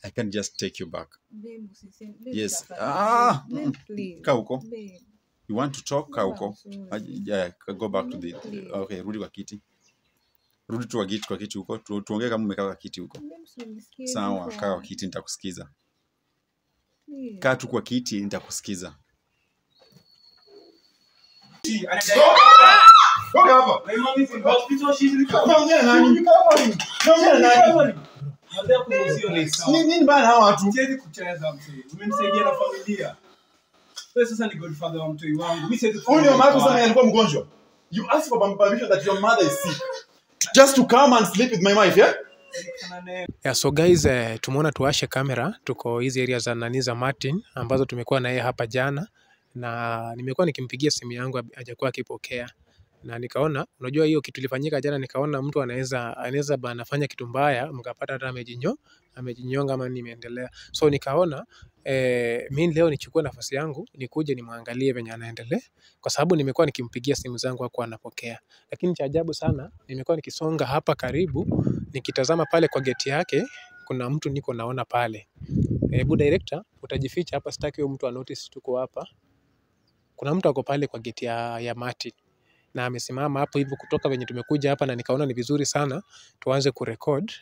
I can just take you back. Babe, Yes. please. Kauko. Babe. You want to talk, Kauko? Sorry. Yeah, go back to the... Please. Okay, rudi kwa kiti. Rudi tu kwa kiti huko. Tuongee kama umekaa kwa kiti huko. Sawa, kaa kwa kiti nitakusikiza. Kaa tu kwa kiti nitakusikiza. Toka hapa. My mom is in hospital. She's recovering. Naongea nani? Naongea nani? Nataka kuuzia ile sawa. Nini bana hawa watu? Siwezi kucheza mzee. Umemsaidia na familia. Wewe sasa ni godfather wa mtoi wangu. Mimi siwezi. Huyo mama sasa alikuwa mgonjwa. You ask for permission that your mother is sick. Just to come and sleep with my wife, yeah? Yeah, so guys, tumeona tuwashe kamera. Tuko hizi area za nani za Martin ambazo tumekuwa na yeye hapa jana, na nimekuwa nikimpigia simu yangu hajakuwa akipokea, na nikaona, unajua hiyo kitu ilifanyika jana, nikaona mtu anaweza anafanya kitu mbaya mkapata hata amejinyonga ama nimeendelea. So nikaona mimi leo nichukue nafasi yangu nikuje nimwangalie venye anaendelea, kwa sababu nimekuwa nikimpigia simu zangu hakuwa anapokea. Lakini cha ajabu sana, nimekuwa nikisonga hapa karibu nikitazama pale kwa geti yake, kuna mtu niko naona pale. Hebu director, utajificha hapa, sitaki huyo mtu anotice tuko hapa. Kuna mtu ako pale kwa geti ya Martin, na amesimama hapo hivyo kutoka venye tumekuja hapa, na nikaona ni vizuri sana tuanze kurecord,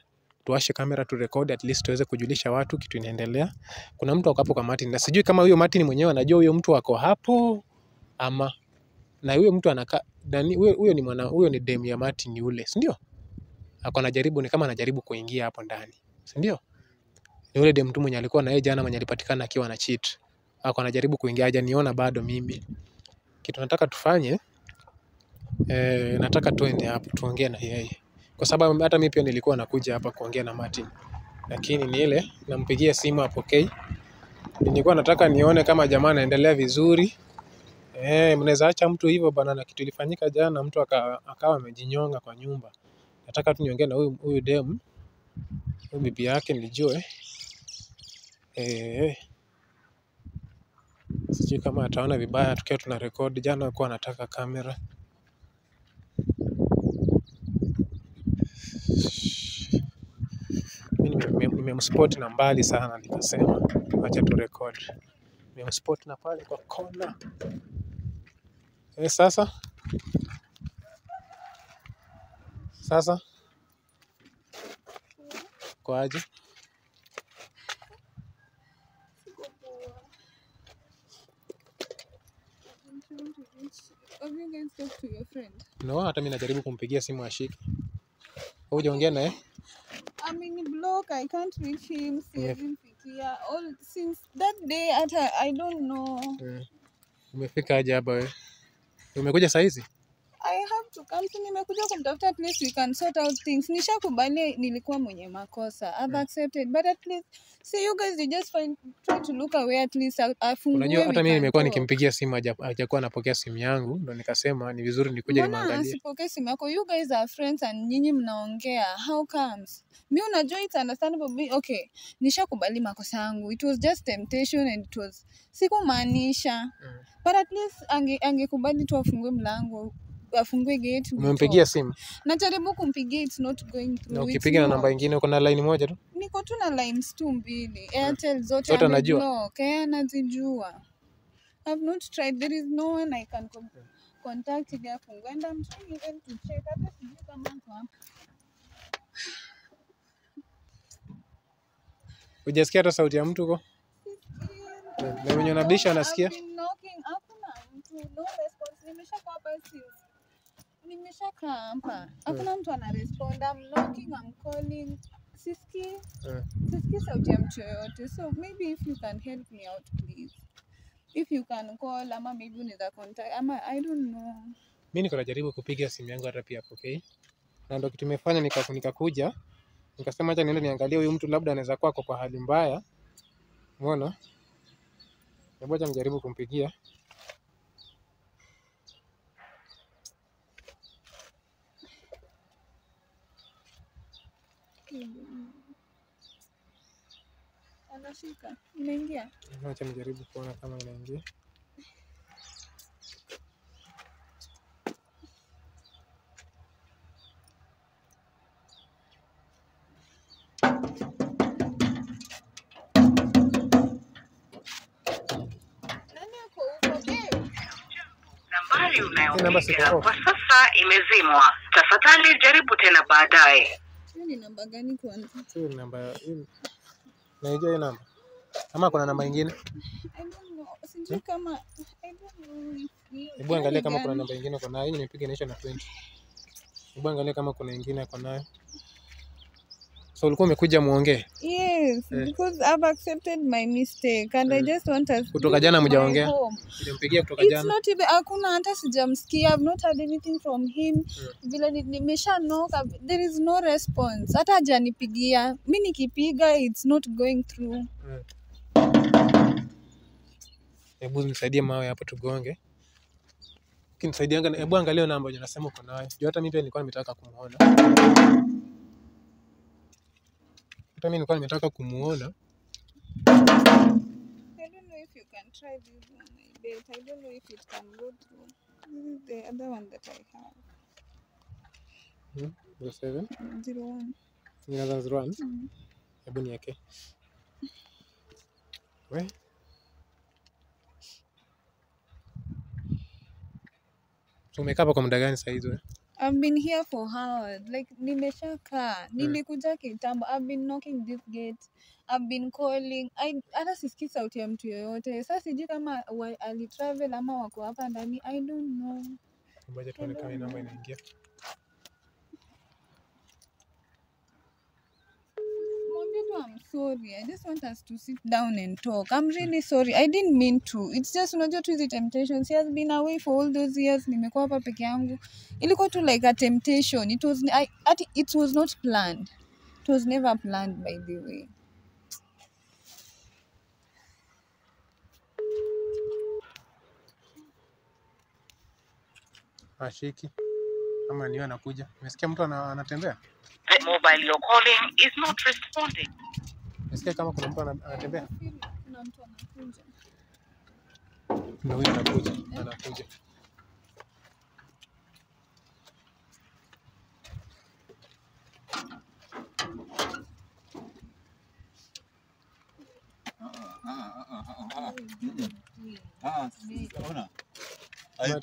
tuwashe kamera tu record, at least tuweze kujulisha watu kitu inaendelea. Kuna mtu ako hapo kwa Martin, na sijui kama huyo Martin mwenyewe anajua huyo mtu ako hapo ama, na huyo mtu anakaa nani, huyo ni dem ya Martin yule, si ndio? Ako anajaribu, ni kama anajaribu kuingia hapo ndani, si ndio? Ni yule dem tu mwenye alikuwa na yeye jana, mwenye alipatikana akiwa ana cheat. Ako anajaribu kuingia, hajaniona bado mimi. Kitu nataka tufanye, nataka tuende hapo tuongee na yeye, kwa sababu hata mimi pia nilikuwa nakuja hapa kuongea na Martin, lakini ni ile nampigia simu apokei. Nilikuwa nataka nione kama jamaa anaendelea vizuri. Mnaweza acha mtu hivyo bana, na kitu ilifanyika jana, mtu akawa amejinyonga kwa nyumba. Nataka tu niongee na huyu dem, huyu bibi yake nilijue. Sijui kama ataona vibaya tukiwa tuna record. Jana kwa anataka kamera. Nimemspot na mbali sana, nikasema acha tu record. Nimemspot na pale kwa kona. Sasa kwa aje? Have you guys talked to your friend? No, hata mimi najaribu kumpigia simu ashike. Hujaongea naye? I mean, block, I can't reach him. All since that day, I don't know. Umefika aje hapa wewe? Umekuja saa hizi? I have to come. Nimekuja kumtafuta, at least we can sort out things. Nishakubali nilikuwa mwenye makosa. I've accepted, but at least see you guys, you just try to look away, at least afungue. Unajua hata mimi nimekuwa nikimpigia simu hajakuwa anapokea simu yangu, ndo nikasema ni vizuri nikuje nimwangalie. Mbona asipokee simu yako? You guys are friends and nyinyi mnaongea. How comes? Mimi unajua it's understandable. Okay, nishakubali makosa yangu. It was just temptation and it was sikumaanisha. But at least angekubali tu afungue mlango. Afungue gate. Umempigia simu? Najaribu kumpigia, it's not going through. Na ukipiga na namba nyingine uko na line moja tu? Niko tu na lines tu mbili. Airtel zote anajua. Anazijua. I've not tried. There is no one I can contact ili afungue. And I'm trying even to check. Hata sijui kama ako hapa. Hujasikia hata sauti ya mtu huko? Na mwenye unabisha anasikia? Hakuna mtu. No response. Nimeshakaa hapa since. Nimeshakaa hapa. Hakuna mtu ana respond. I'm knocking, I'm calling. Sisikii sauti ya mtu yoyote. So maybe if you can help me out please. If you can call ama maybe unaweza contact ama I don't know. Mimi niko najaribu kupiga simu yangu hata pia okay. Na ndio kitu nimefanya nikakuja. Nikasema acha niende niangalie huyu mtu labda anaweza kuwa kwa hali mbaya. Umeona? Ngoja nijaribu kumpigia. Anashika. Inaingia. Acha nijaribu kuona kama inaingia. unayopiga kwa sasa imezimwa. Tafadhali jaribu tena baadaye. Ni namba gani kwanza? Sio namba hii. Naijua hiyo namba. Ama kuna namba nyingine? I don't know. Sijui kama I don't know. Hebu angalia kama kuna namba nyingine kwa nayo. Hii nimepiga inaisha na 20. Hebu angalia kama kuna nyingine kwa nayo. So ulikuwa umekuja muongee? Yes, because I've accepted my mistake and I just want us kutoka jana mjaongea? Nilimpigia kutoka jana. It's not even hakuna hata sijamsikia. I've not heard anything from him. Vile nimesha knock, there is no response. Hata hajanipigia. Mimi nikipiga it's not going through. Hebu nisaidie mawe hapo tugonge. Kinisaidianga, hebu angalia namba yenye nasema uko nayo. Juu hata mimi pia nilikuwa nimetaka kumuona. Hata mimi nilikuwa nimetaka kumuona. I don't know if you can try this one. I don't know if it can go through. This is the other one that I have. 07 01. Nina 01. Hebu niweke. We. Umekaa hapa kwa muda gani sasa hizo? I've been here for hours. Like nimeshakaa. Nilikuja kitambo. I've been knocking this gate. I've been calling. Hata sisikii sauti ya mtu yoyote. Sasa sijui kama alitravel ama wako hapa ndani. I don't know. Ngoja tuone kama namba inaingia. I'm sorry. I just want us to sit down and talk. I'm really sorry. I didn't mean to. It's just unajua tu hizi temptations. He has been away for all those years. Nimekuwa hapa peke yangu. Ilikuwa tu like a temptation. It was not planned. It was never planned, by the way. Ashiki. Kama niyo anakuja. Umesikia mtu anatembea? The mobile you're calling is not responding. Umesikia kama kuna mtu anatembea? Kuna mtu anakuja. Na huyu anakuja.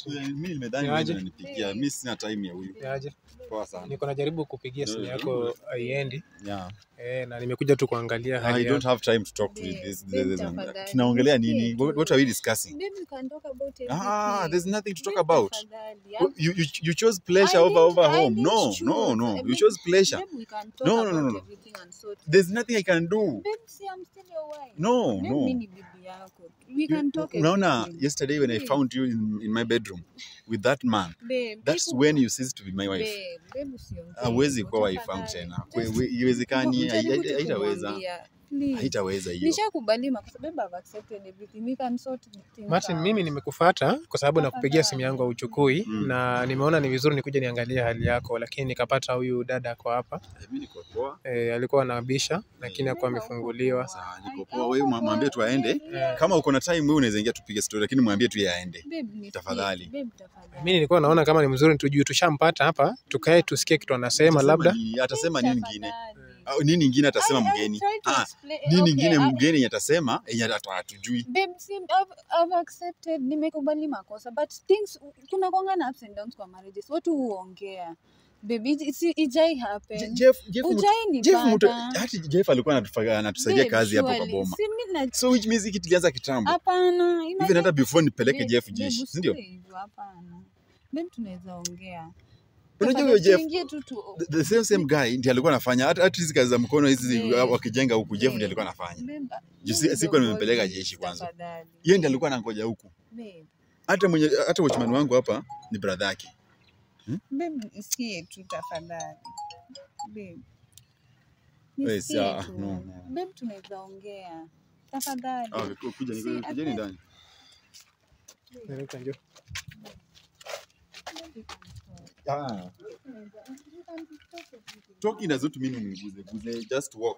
Mimi nimedhani unanipigia. Mimi sina time ya huyu. Aje. Poa sana. Niko najaribu kupigia simu yako haiendi. Na nimekuja tu kuangalia hali yako. I don't have time to talk to this. Tunaongelea nini? What are we discussing? Maybe we can talk about everything. There's nothing to talk about. You chose pleasure over home. No. You chose pleasure. Maybe we can talk about everything and sort. There's nothing I can do. Babe, see, I'm still your wife. No. We can talk Unaona, yesterday when I found you in my bedroom with that man, babe, that's when you ceased to be my wife. Babe, Hawezi kuwa wife wangu tena. Iwezekani, haitaweza hiyo. Nishakubali kwa sababu I've accepted everything. We can sort things. Martin, mimi nimekufuata kwa sababu nakupigia simu yangu hauchukui na nimeona ni vizuri nikuje niangalie hali yako, lakini nikapata huyu dada kwa hapa. Mimi niko poa. Alikuwa anabisha lakini hakuwa amefunguliwa. Sawa, niko poa. Wewe mwambie tu aende. Kama uko na time wewe unaweza ingia tupige story, lakini mwambie tu yeye aende. Tafadhali. Mimi nilikuwa naona kama ni mzuri tujue tushampata hapa, tukae tusikie kitu anasema labda. Atasema nini nyingine? Nini nyingine atasema mgeni? Nini nyingine mgeni atasema yenye hatujui? Babe, I've accepted, nimekubali makosa, but things kuna kwanga na ups and downs kwa marriages. Watu huongea. Baby, it happen. Jeff alikuwa anatusaidia kazi hapo kwa boma. So which means hiki tulianza kitambo. Hapana. Even hata before nipeleke Jeff jeshi, si ndio? Hapana. Babe, tunaweza ongea. Unajua huyo Jeff, the same guy ndiye alikuwa anafanya hata hizi kazi za mkono hizi wakijenga huku. Jeff ndiye alikuwa anafanya. Sikuwa nimempeleka jeshi kwanza. Yeye ndiye alikuwa anangoja huku. Hata watchman wangu hapa ni brother yake. Babe, nisikie tu tafadhali. Babe. No. Babe, tunaweza ongea. Tafadhali. Kujeni ndani. Ndio. Talking doesn't mean uniguze. Just walk.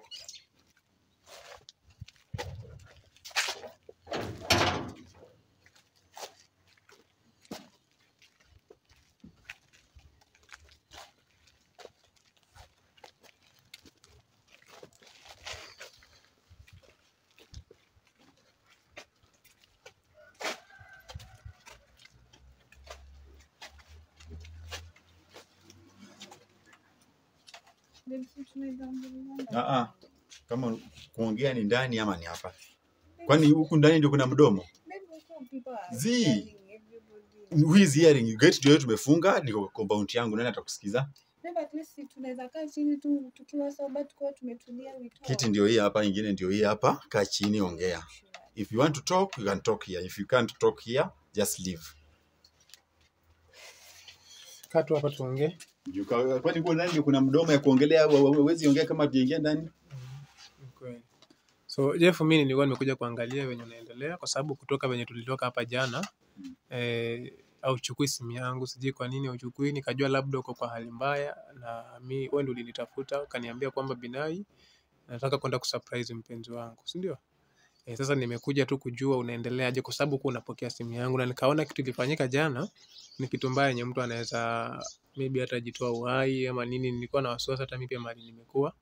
Kama kuongea ni ndani ama ni hapa? Kwani huku ndani ndio kuna mdomo? Zi. Who is hearing? Gate ndio tumefunga, niko compound yangu, nani atakusikiza? Tunaweza kaa chini tu tukiwa sober tukiwa tumetulia wito. Kiti ndio hii hapa, ingine ndio hii hapa, kaa chini ongea. If you want to talk, you can talk here. If you can't talk here, just leave. Kaa tu hapa tuongee. Kwani kwa ndani kuna mdomo ya kuongelea, huwezi ongea kama tuingia ndani? Okay. So Jeff, mimi nilikuwa nimekuja kuangalia wenye unaendelea kwa sababu kutoka wenye tulitoka hapa jana au chukui simu yangu, sijui kwa nini uchukui, nikajua labda uko kwa hali mbaya, na mimi wewe ndio ulinitafuta ukaniambia kwamba Binai nataka kwenda kusurprise mpenzi wangu, si ndio? Sasa nimekuja tu kujua unaendelea aje kwa sababu uko unapokea simu yangu, na nikaona kitu kilifanyika jana ni kitu mbaya yenye mtu anaweza maybe hata jitoa uhai ama nini. Nilikuwa na wasiwasi hata mimi pia mali nimekuwa.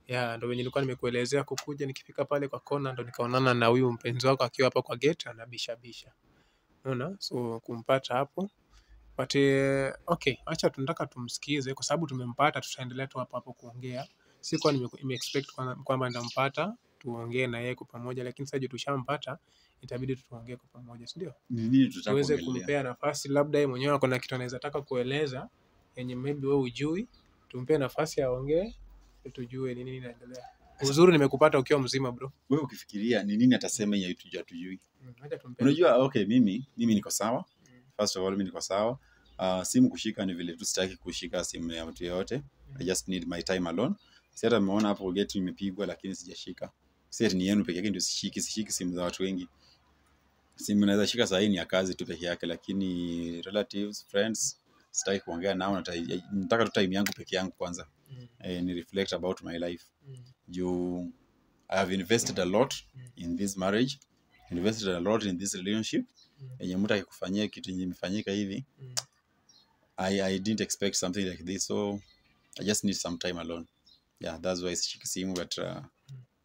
Ndio wenye nilikuwa nimekuelezea kukuja, nikifika pale kwa kona ndo nikaonana na huyu mpenzi wako akiwa hapa kwa gate anabishabisha. Unaona? So kumpata hapo. But okay, acha tunataka tumsikize kwa sababu tumempata, tutaendelea tu hapo kuongea. Sikuwa nime-expect kwamba ndampata tuongee na yeye kwa pamoja, lakini sasa tushampata itabidi tuongee kwa pamoja, si ndio? Nini tutakuongelea? Tuweze kumpea nafasi, labda yeye mwenyewe ako na kitu anaweza taka kueleza yenye maybe wewe hujui, tumpe nafasi aongee tujue ni nini inaendelea. Uzuri nimekupata ukiwa mzima bro. Wewe ukifikiria ni nini atasema yeye tujui. Unajua okay, mimi niko sawa. First of all mimi niko sawa. Simu kushika ni vile tu sitaki kushika simu ya mtu yote. I just need my time alone. Si hata nimeona hapo gate imepigwa lakini sijashika. Si ni yenu peke yake ndio sishiki simu za watu wengi. Simu naweza shika saa hii ni ya kazi tu peke yake, lakini relatives, friends sitaki kuongea nao, nataka tu time yangu peke yangu kwanza. Ni reflect about my life. I have invested a lot in this marriage, invested a lot in this relationship. Yenye mtu akikufanyia kitu yenye imefanyika hivi, I didn't expect something like this, so I just need some time alone. Yeah, that's why sishiki simu, but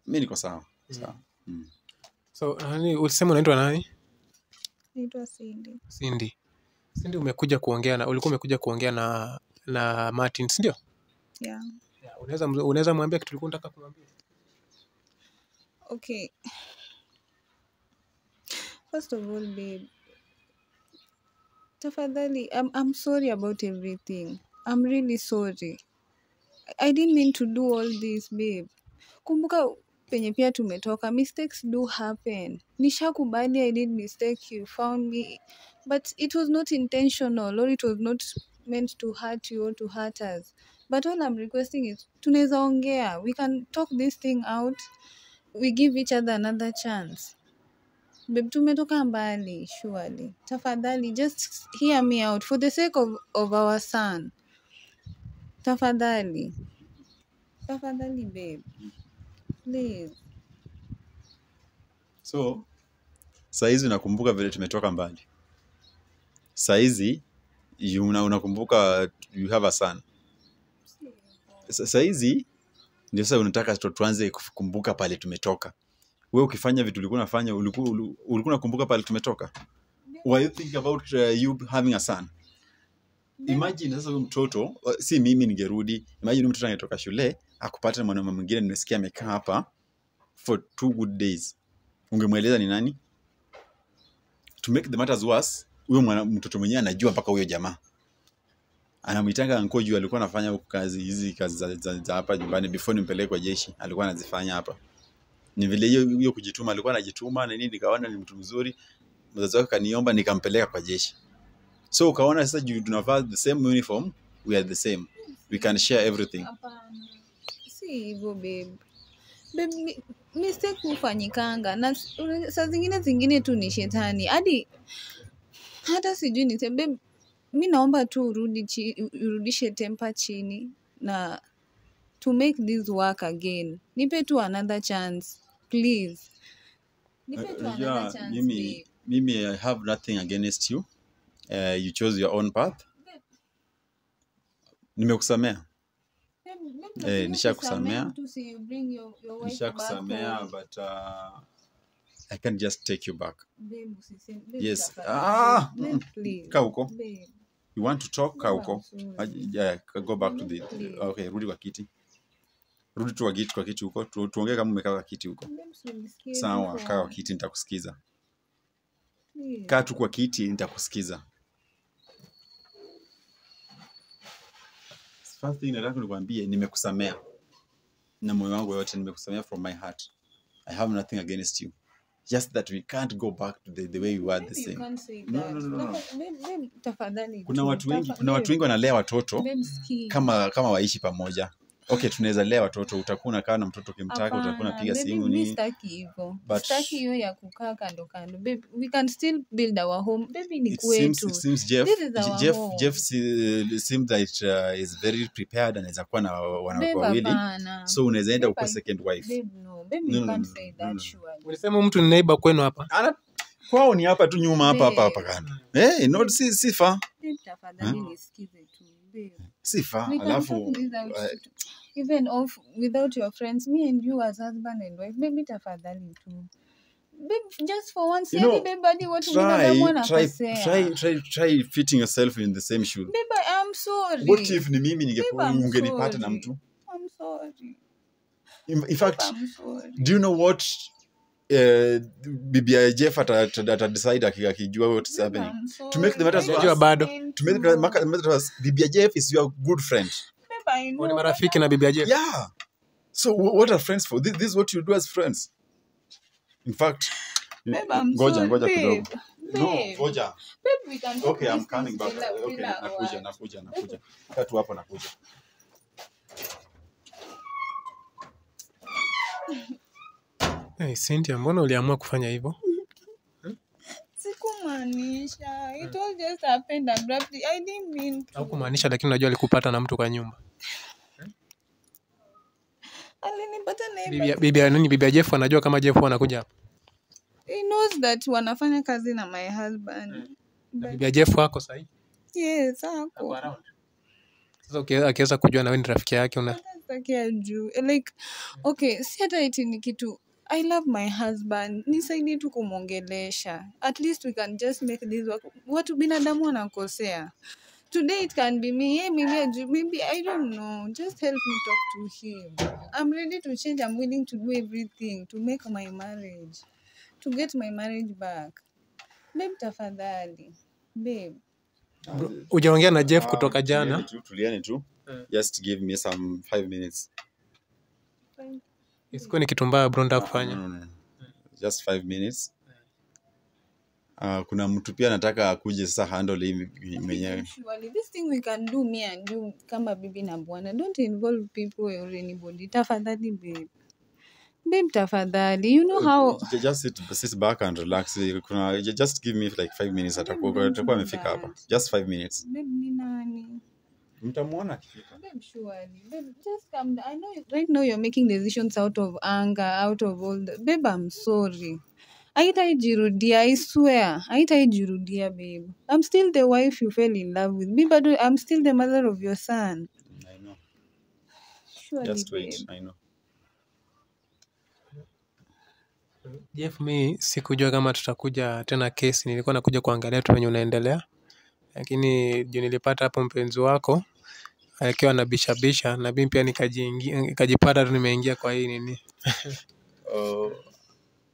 mimi niko sawa. Sawa. So nani ulisema unaitwa nani? Naitwa Cindy. Cindy, umekuja kuongea na ulikuwa umekuja kuongea na Martin, si ndio? Yeah. Unaweza mwambia kitu ulikuwa unataka kumwambia? Okay. First of all, babe, tafadhali, I'm sorry about everything. I'm really sorry. I didn't mean to do all this, babe. Kumbuka penye pia tumetoka, mistakes do happen. Nishakubali I did mistake, you found me, but it was not intentional, or it was not meant to hurt you or to hurt us. But all I'm requesting is tunaweza ongea, we can talk this thing out, we give each other another chance. Babe, tumetoka mbali, surely. Tafadhali, just hear me out for the sake of our son. Tafadhali, babe. Please. So, saizi unakumbuka vile tumetoka mbali. Saizi unakumbuka you have a son. Saizi ndio sasa unataka tuanze kukumbuka pale tumetoka. Wewe ukifanya vitu ulikuwa unafanya ulikuwa unakumbuka pale tumetoka. Why you think about you having a son? Imagine sasa huyo mtoto, si mimi ningerudi. Imagine mtoto angetoka shule akupata mwanaume mwingine nimesikia amekaa hapa for 2 good days. Ungemweleza ni nani? To make the matters worse, huyo mtoto mwenyewe anajua mpaka huyo jamaa. Anamuitanga anko juu alikuwa anafanya huko hizi kazi za hapa nyumbani before nimpeleke kwa jeshi. Alikuwa anazifanya hapa. Ni vile hiyo kujituma, alikuwa anajituma na nini, nikaona ni mtu mzuri. Mzazi wake kaniomba nikampeleka kwa jeshi. So ukaona sasa juu tunavaa the same uniform, we are the same. We can share everything. Si hivyo, babe. Babe, mistake hufanyikanga na saa zingine tu ni shetani. Hata sijui niseme, babe, mimi naomba tu urudishe temper chini na to make this work again. Nipe tu another chance, please. Nipe tu another chance, mimi I have nothing against you. You chose your own path. Nimekusamea. Nishakusamea. Nishakusamea, but I can't just take you back. Yes. Kaa huko. You want to talk? Kaa huko. Yeah, go back to the... Okay, rudi kwa kiti. Rudi tu kwa kiti huko. Tuongee kama umekaa kwa kiti huko. Sawa, kaa kwa kiti nitakusikiza. Kaa tu kwa kiti nitakusikiza. First thing nataka nikwambie nimekusamea. Na moyo wangu wote nimekusamea from my heart. I have nothing against you. Just that we can't go back to the way we were the same. No. Kuna watu wengi wanalea watoto kama waishi pamoja. Okay, tunaweza lea watoto, utakuwa unakaa na mtoto kimtaka, utakuwa unapiga simu ni. Sitaki hivyo. Sitaki hiyo ya kukaa kando. Babe, we can still build our home. Baby ni kwetu. It seems Jeff seems that is very prepared and anaweza kuwa na wanawake wawili. So unaweza enda uko second wife. Babe, no. Baby, you can't say that surely. Ulisema mtu ni neighbor kwenu hapa? Kwao ni hapa tu nyuma hapa kando. No sifa. Tafadhali nisikize tu. Sifa, alafu even without your friends, me and you as husband and wife, maybe tafadhali tu. Babe, just for once, baby, what try fitting yourself in the same shoe. Baby, I'm sorry. What if ni mimi ungenipata na mtu? I'm sorry. In fact, do you know what Bibi Jeff ata decide akijua what is happening? To make the matters worse, Bibi Jeff is your good friend. Ni marafiki na Bibi Jeff. Yeah. So what are friends for? This is what you do as friends. In fact, ngoja kidogo. No, ngoja. Babe, we can. Okay, I'm coming back. Okay, nakuja. Katu hapo nakuja. Hey, Cynthia, mbona uliamua kufanya hivyo? Sikumaanisha. It all just happened abruptly. I didn't mean to. Haukumaanisha, lakini unajua alikupata na mtu kwa nyumba. Alinipata na Bibi Jeff anajua kama Jeff anakuja hapa. He knows that wanafanya kazi na my husband. Bibi Jeff wako sahi? Yes, ako. Sasa akiweza kujua na wewe ni rafiki yake unataka juu. Like, okay, si hata eti ni kitu. I love my husband. Nisaidie tu kumongelesha. At least we can just make this work. Watu binadamu wanakosea. Today it can be me. Maybe I don't know. Just help me talk to him. I'm ready to change. I'm willing to do everything to make my marriage. To get my marriage back. Babe, tafadhali. Babe. Ujaongea na Jeff kutoka jana? Tuliane tu. Just give me some 5 minutes. Isikuwa ni kitu mbaya bro nataka kufanya. No. Just 5 minutes. Kuna mtu pia anataka akuje sasa handle hii mwenyewe. Surely this thing we can do me and you kama bibi na bwana. Don't involve people or anybody. Tafadhali babe. Babe, tafadhali. You know how just sit back and relax. Just give me like 5 minutes atakuwa amefika hapa. Just 5 minutes. Babe, ni nani? Mtamuona akifika. Babe, surely. Babe, just come down. I know right now you're making decisions out of anger, out of all the... Babe, I'm sorry. Haitaijirudia, I swear. Haitaijirudia, babe. I'm still the wife you fell in love with. Babe, I'm still the mother of your son. I know. Surely, just wait, babe. I know. Jeff, mimi sikujua kama tutakuja tena kesi. Nilikuwa nakuja kuangalia tu venye unaendelea. Lakini juu nilipata hapo mpenzi wako akiwa na bisha na mimi pia nikajipata tu nimeingia kwa hii nini.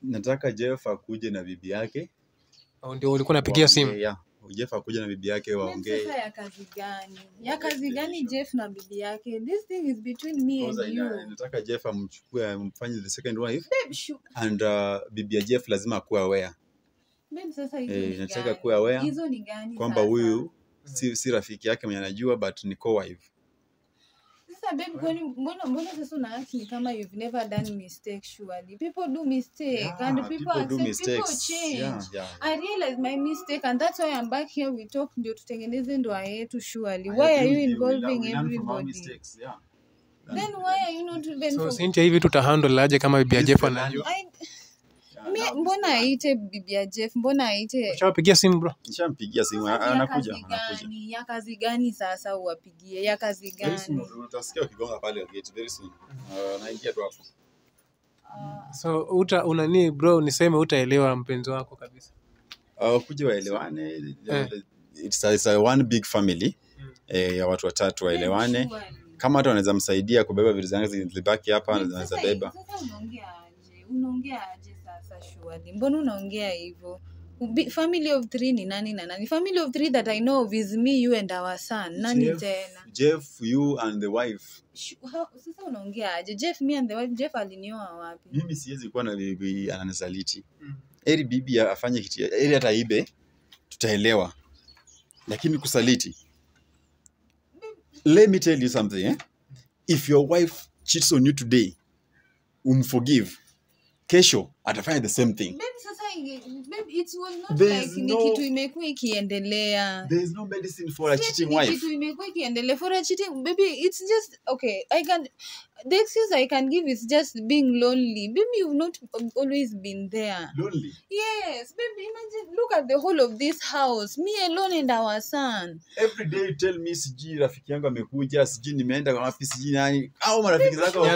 Nataka Jeff akuje na bibi yake. Ndio ulikuwa unapigia simu? Yeah. Jeff akuje na bibi yake waongee. Sasa ya kazi gani? Ya kazi gani Jeff na bibi yake? This thing is between me and you. Nataka Jeff amchukue amfanye the second wife. Babe, and bibi ya Jeff lazima akuwe aware. Babe, sasa hizo nataka kuwa aware. Hizo ni gani? Kwamba huyu si rafiki yake mwenye anajua but ni co-wife. Sasa babe, mbona sasa una act ni kama you've never done mistake? Surely people do mistake and people accept, people change. Yeah. I realize my mistake and that's why I'm back here. We talk ndio tutengeneze ndoa yetu. Surely why are you involving everybody? Then why are you not even so Cynthia, hivi tutahandle aje kama bibi ya Jeff anajua? Mbona aite bibi ya Jeff? Mbona aite? Ushapigia simu bro? Nishampigia simu, anakuja. Ya kazi gani sasa uwapigie? Ya kazi gani? Utasikia ukigonga pale gate very soon. Naingia tu hapo. So unani bro, niseme utaelewa mpenzi wako kabisa. Kuja waelewane. It's a one big family. Ya watu watatu waelewane. Kama hata wanaweza msaidia kubeba vitu zangu zilibaki hapa anaweza beba. Sasa unaongea aje sasa surely? Mbona unaongea hivyo? Family of 3 ni nani na nani? Family of 3 that I know of is me, you and our son. Nani tena? Jeff, you and the wife. Sasa unaongea aje? Jeff, me and the wife. Jeff alinioa wapi? Mimi siwezi kuwa na bibi ananisaliti. Eri bibi afanye kitu, eri hata ibe tutaelewa. Lakini kusaliti. Let me tell you something, If your wife cheats on you today, umforgive. Kesho atafanya the same thing. Baby, it will not like ni kitu imekuwa ikiendelea. There is no medicine for a cheating wife. Kitu imekuwa ikiendelea for a cheating baby. It's just okay. The excuse I can give is just being lonely. Baby, you've not always been there. Lonely? Yes, baby. Imagine, look at the whole of this house. Me alone and our son. Every day you tell me siji rafiki yangu amekuja, siji nimeenda kwa wapi, siji nani. Au marafiki zako.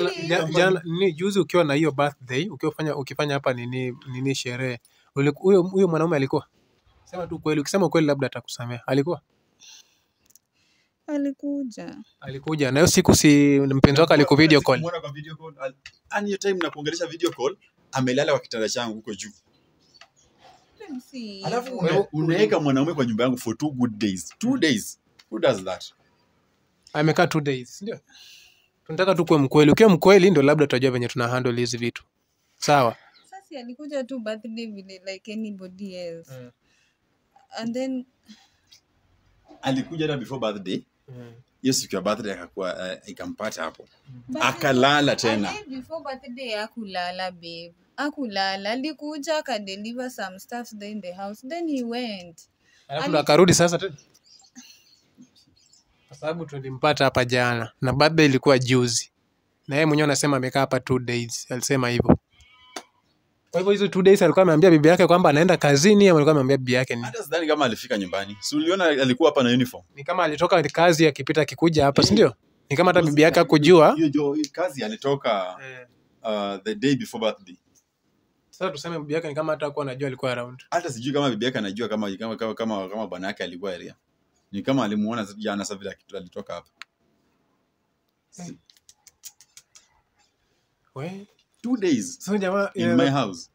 Jana ni juzi ukiwa na hiyo birthday, ukifanya hapa nini sherehe. Huyo mwanaume alikuwa? Sema tu kweli, ukisema kweli labda atakusamea. Alikuwa? Alikuja. Na hiyo siku si mpenzi wako alikuvideo call. Muona kwa video call. Any time na kuongelesha video call, amelala kwa kitanda changu huko juu. Alafu unaweka mwanaume kwa nyumba yangu for 2 good days. 2 days. Who does that? Amekaa 2 days, ndio? Tunataka tu kuwe mkweli. Ukiwa mkweli ndio labda tutajua venye tuna handle hizi vitu. Sawa? Sasa alikuja tu birthday vile like anybody else. And then alikuja hata before birthday. Hiyo siku ya birthday akakuwa ikampata hapo. Akalala tena. Before birthday hakulala babe. Hakulala, alikuja akadeliver some stuff there in the house, then he went. Alafu akarudi sasa tena. Kwa sababu tulimpata hapa jana na birthday ilikuwa juzi. Na yeye mwenyewe anasema amekaa hapa 2 days. Alisema hivyo. Kwa hivyo hizo 2 days alikuwa ameambia bibi yake kwamba anaenda kazini, ama alikuwa ameambia bibi yake nini? Hata sidhani kama alifika nyumbani. Si uliona alikuwa hapa na uniform. Ni kama alitoka kazi akipita akikuja hapa, si ndio? Ni kama hata bibi yake hakujua. Hiyo kazi alitoka the day before birthday. Sasa tuseme bibi yake ni kama hata hakuwa anajua alikuwa around. Hata sijui kama bibi yake anajua kama bwana yake alikuwa area. Ni kama alimuona jana sasa vile alitoka hapa. 2 days. So jamaa in my house.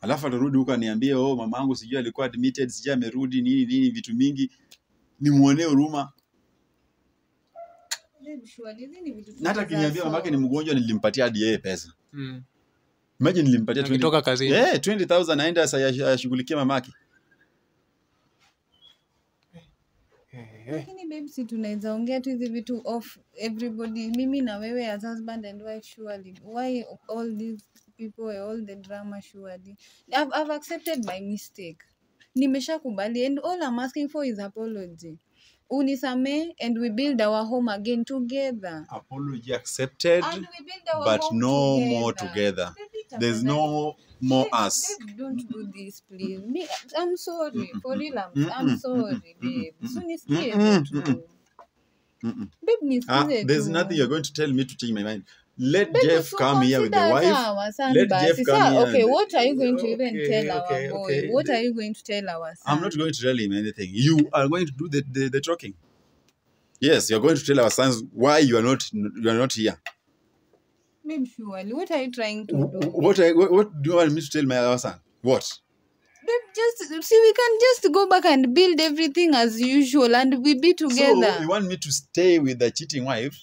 Alafu atarudi huko aniambie mama yangu sijui alikuwa admitted, sijui amerudi nini vitu mingi. Nimuonee huruma. Na hata kiniambia mama yake ni mgonjwa nilimpatia hadi yeye pesa. Imagine nilimpatia 20 kutoka kazini. 20,000 aenda ashughulikie mama yake. Lakini babe, si tunaweza ongea tu hizi vitu off everybody, mimi na wewe as husband and wife surely. Why all these people, all the drama surely? I've accepted my mistake. Nimeshakubali and all I'm asking for is apology. Unisamee and we build our home again together. Apology accepted, and we build our but home no together. more together. There's no more us. Babe, don't do this, please. I'm sorry. For real, I'm sorry, babe. So nisikie tu. Babe, nisikie tu. There's nothing you're going to tell me to change my mind. Let Jeff come here with the wife. Let Jeff come here. Okay, what are you going to even tell our boy? What are you going to tell our son? I'm not going to tell him anything. You are going to do the talking. Yes, you're going to tell our sons why you are not here. Babe, surely. What are you trying to do? What do you want me to tell our son? What? Babe, we can just go back and build everything as usual and we be together. So you want me to stay with the cheating wife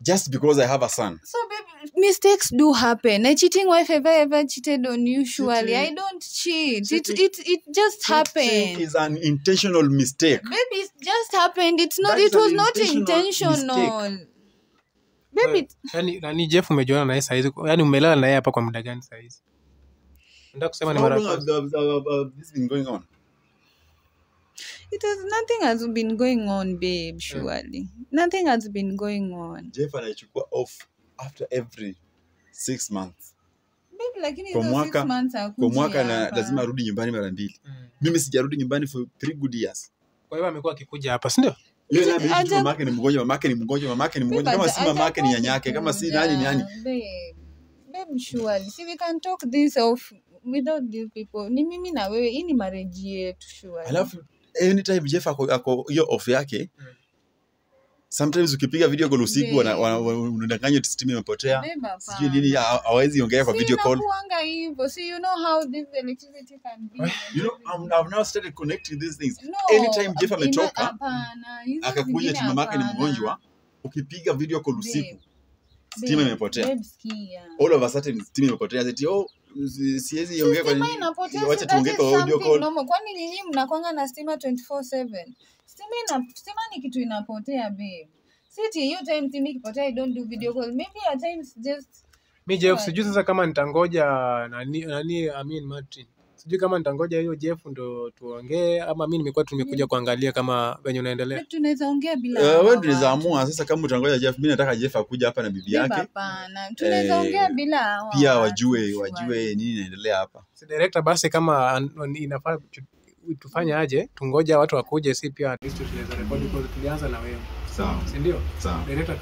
just because I have a son? So babe, mistakes do happen. A cheating wife ever cheated on you? Surely I don't cheat. It just happened. Cheating is an intentional mistake. Babe, it just happened. It was not intentional. Baby, yani Jeff umejuana na yeye saizi, yani umelala na yeye hapa kwa muda gani saizi? Nataka kusema ni mara this been going on. Nothing has been going on, babe, surely. Nothing has been going on. Jeff anachukua off after every 6 months. Babe, lakini hizo 6 months kwa mwaka na lazima arudi nyumbani mara 2. Mimi sijarudi nyumbani for 3 good years. Kwa hiyo amekuwa akikuja hapa, si ndio? Yule mama yake ni mgonjwa, mama yake ni mgonjwa. Kama si mama yake ni nyanyake, kama si nani. Babe, surely. See, we can talk this off without these people. Ni mimi na wewe, hii ni marriage yetu surely. Alafu anytime Jeff ako hiyo off yake, Sometimes ukipiga video call usiku unadanganya stima imepotea. Sijui nini hawezi ongea kwa video call. Kuanga hivyo. So you know how this electricity can be. You know, I've now started connecting these things. Anytime Jeff ametoka akakuja eti mamake ni mgonjwa, ukipiga video call usiku stima imepotea. All of a sudden stima imepotea. Ati siwezi ongea kwa nini? Wacha tuongee kwa audio call. Kwani nyinyi mnakwanga na stima 24/7? Stima ni kitu inapotea babe. Siti hiyo time stima ikipotea I don't do video call. Maybe at times just mi Jeff sijui sasa kama nitangoja Martin. Sijui kama nitangoja hiyo Jeff ndo tuongee ama mimi nimekuwa tumekuja kuangalia kama venye unaendelea. Tunaweza ongea bila wewe tunaweza amua sasa kama utangoja Jeff. Mimi nataka Jeff akuja hapa na bibi yake. Hapana. Tunaweza ongea bila pia wajue nini inaendelea hapa. Si director basi kama inafaa tufanye aje? Tungoja watu wakuje, si pia at least tunaweza record because tulianza na wewe. Sawa. Si ndio? Sawa. Director